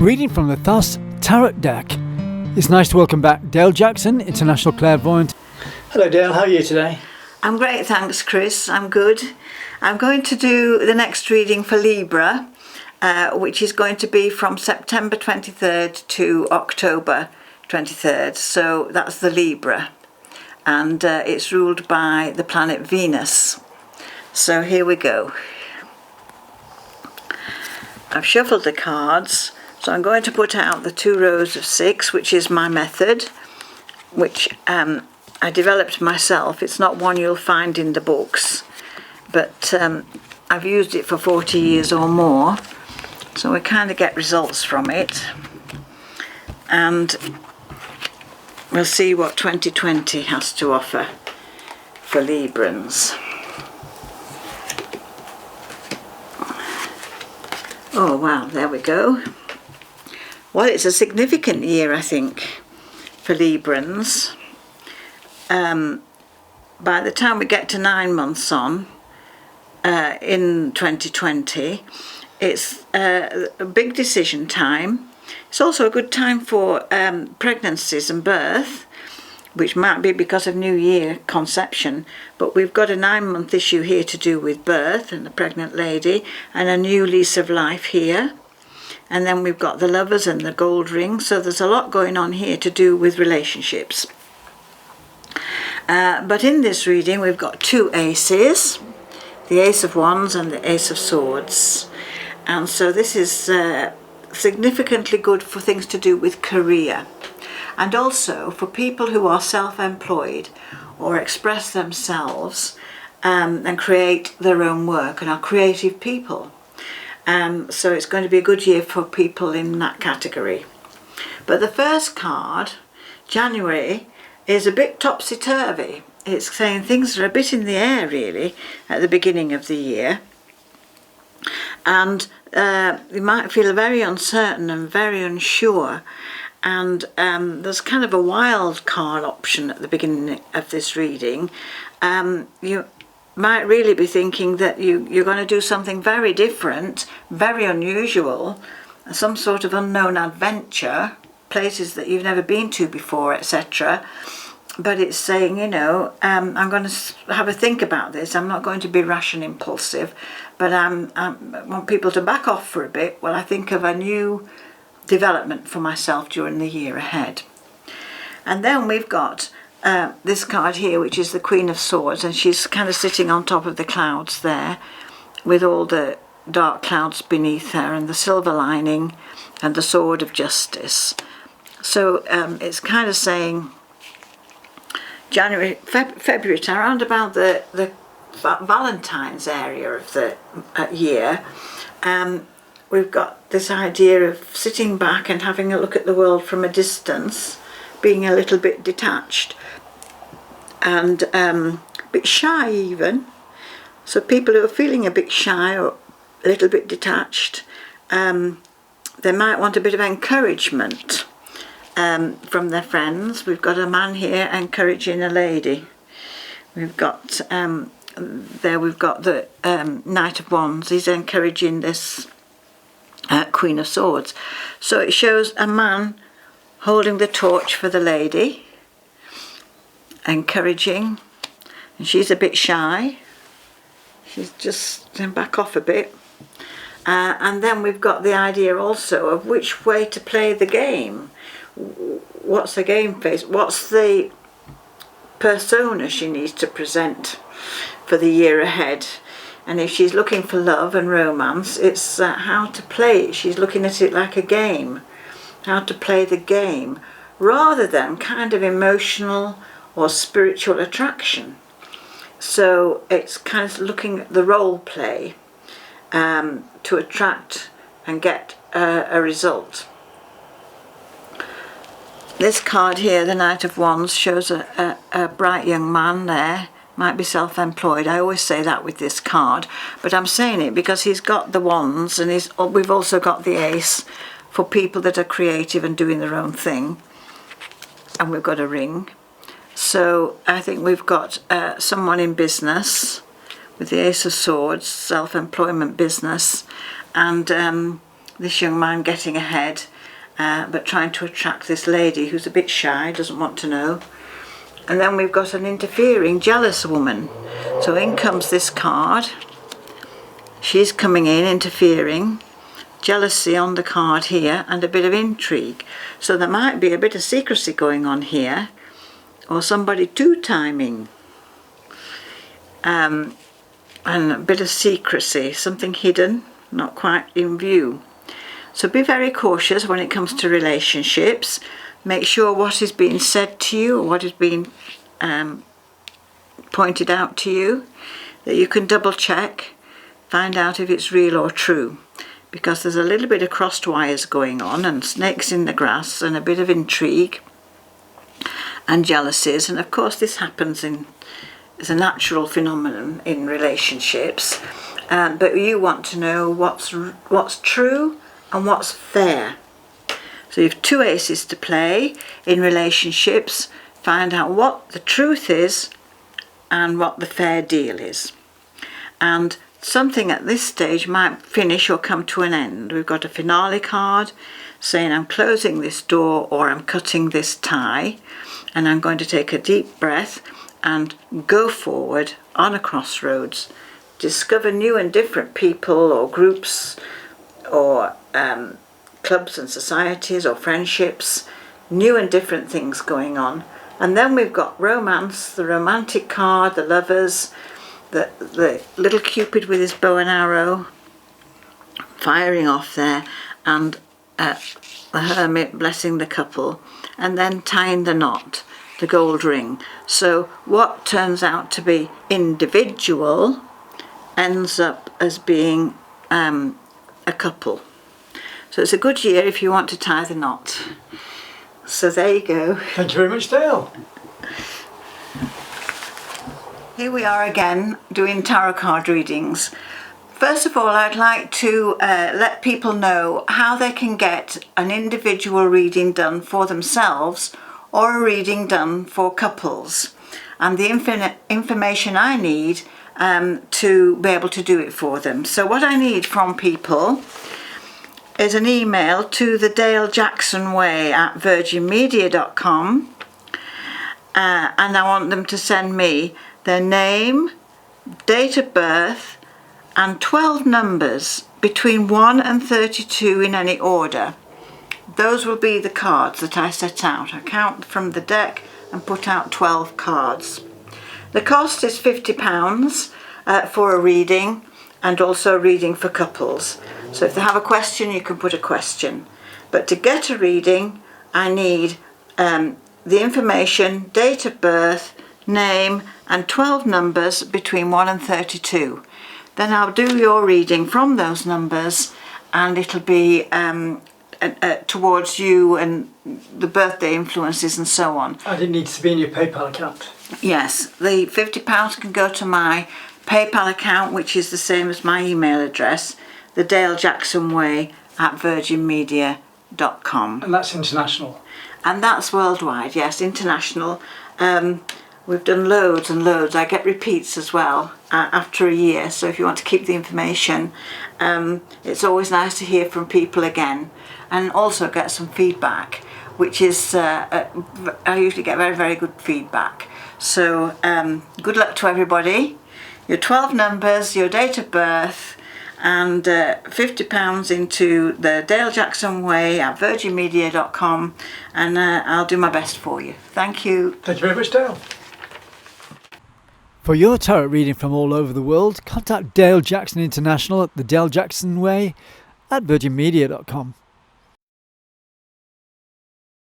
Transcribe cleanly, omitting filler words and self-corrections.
Reading from the Thus Tarot deck. It's nice to welcome back Dale Jackson, International Clairvoyant. Hello Dale, how are you today? I'm great, thanks Chris, I'm good. I'm going to do the next reading for Libra, which is going to be from September 23rd to October 23rd, so that's the Libra, and it's ruled by the planet Venus. So here we go. I've shuffled the cards, so I'm going to put out the 2 rows of 6, which is my method, which I developed myself. It's not one you'll find in the books, but I've used it for 40 years or more, so we kind of get results from it, and we'll see what 2020 has to offer for Librans. Oh wow, there we go. Well, it's a significant year, I think, for Librans. By the time we get to 9 months on in 2020, it's a big decision time. It's also a good time for pregnancies and birth, which might be because of New Year conception, but we've got a 9-month issue here to do with birth and a pregnant lady, and a new lease of life here. And then we've got the lovers and the gold ring, so there's a lot going on here to do with relationships. But in this reading we've got 2 aces, the Ace of Wands and the Ace of Swords. And so this is significantly good for things to do with career, and also for people who are self-employed or express themselves and create their own work and are creative people. So it's going to be a good year for people in that category. But the first card, January, is a bit topsy-turvy. It's saying things are a bit in the air really at the beginning of the year, and you might feel very uncertain and very unsure, and there's kind of a wild card option at the beginning of this reading. You might really be thinking that you're going to do something very different, very unusual, some sort of unknown adventure, places that you've never been to before, etc. But it's saying, you know, I'm going to have a think about this. I'm not going to be rash and impulsive, but I want people to back off for a bit while I think of a new development for myself during the year ahead. And then we've got this card here, which is the Queen of Swords, and she's kind of sitting on top of the clouds there with all the dark clouds beneath her and the silver lining and the Sword of Justice. So it's kind of saying January, February time, around about the Valentine's area of the year, we've got this idea of sitting back and having a look at the world from a distance, being a little bit detached and a bit shy even. So people who are feeling a bit shy or a little bit detached, they might want a bit of encouragement from their friends. We've got a man here encouraging a lady. We've got we've got the Knight of Wands. He's encouraging this Queen of Swords. So it shows a man holding the torch for the lady, encouraging, and she's a bit shy. She's just back off a bit. And then we've got the idea also of which way to play the game. What's the game face? What's the persona she needs to present for the year ahead? And if she's looking for love and romance, it's how to play it. She's looking at it like a game, how to play the game, rather than kind of emotional or spiritual attraction. So it's kind of looking at the role play to attract and get a result. This card here, the Knight of Wands, shows a bright young man there, might be self-employed. I always say that with this card, but I'm saying it because he's got the wands, and we've also got the ace for people that are creative and doing their own thing, and we've got a ring. So I think we've got someone in business with the Ace of Swords, self-employment business, and this young man getting ahead, but trying to attract this lady who's a bit shy, doesn't want to know. And then we've got an interfering, jealous woman. So in comes this card. She's coming in, interfering. Jealousy on the card here, and a bit of intrigue. So there might be a bit of secrecy going on here, or somebody two-timing. And a bit of secrecy, something hidden, not quite in view. So be very cautious when it comes to relationships. Make sure what is being said to you, or what is being pointed out to you, that you can double check, find out if it's real or true. Because there's a little bit of crossed wires going on, and snakes in the grass, and a bit of intrigue and jealousies. And of course this happens it's a natural phenomenon in relationships. But you want to know what's true and what's fair. So you have two aces to play in relationships. Find out what the truth is and what the fair deal is. And something at this stage might finish or come to an end. We've got a finale card saying I'm closing this door, or I'm cutting this tie, and I'm going to take a deep breath and go forward on a crossroads. Discover new and different people or groups or clubs and societies or friendships, new and different things going on. And then we've got romance, the romantic card, the lovers, the little Cupid with his bow and arrow firing off there, and the hermit blessing the couple, and then tying the knot, the gold ring. So what turns out to be individual ends up as being a couple. So it's a good year if you want to tie the knot. So there you go. Thank you very much, Dale. Here we are again doing tarot card readings. First of all, I'd like to let people know how they can get an individual reading done for themselves, or a reading done for couples, and the information I need to be able to do it for them. So what I need from people is an email to the Dale Jackson Way at virginmedia.com, and I want them to send me their name, date of birth, and 12 numbers between 1 and 32 in any order. Those will be the cards that I set out. I count from the deck and put out 12 cards. The cost is £50 for a reading, and also a reading for couples. So if they have a question, you can put a question. But to get a reading, I need the information, date of birth, name, and 12 numbers between 1 and 32. Then I'll do your reading from those numbers, and it'll be towards you and the birthday influences and so on. And it needs to be in your PayPal account. Yes, the £50 can go to my PayPal account, which is the same as my email address, the Dale Jackson Way at virginmedia.com. And that's international. And that's worldwide, yes, international. We've done loads and loads. I get repeats as well after a year. So if you want to keep the information, it's always nice to hear from people again, and also get some feedback, which is, I usually get very, very good feedback. So good luck to everybody. Your 12 numbers, your date of birth, and £50 into the Dale Jackson Way at virginmedia.com, and I'll do my best for you. Thank you. Thank you very much, Dale. For your tarot reading from all over the world, contact Dale Jackson International at the Dale Jackson Way at virginmedia.com.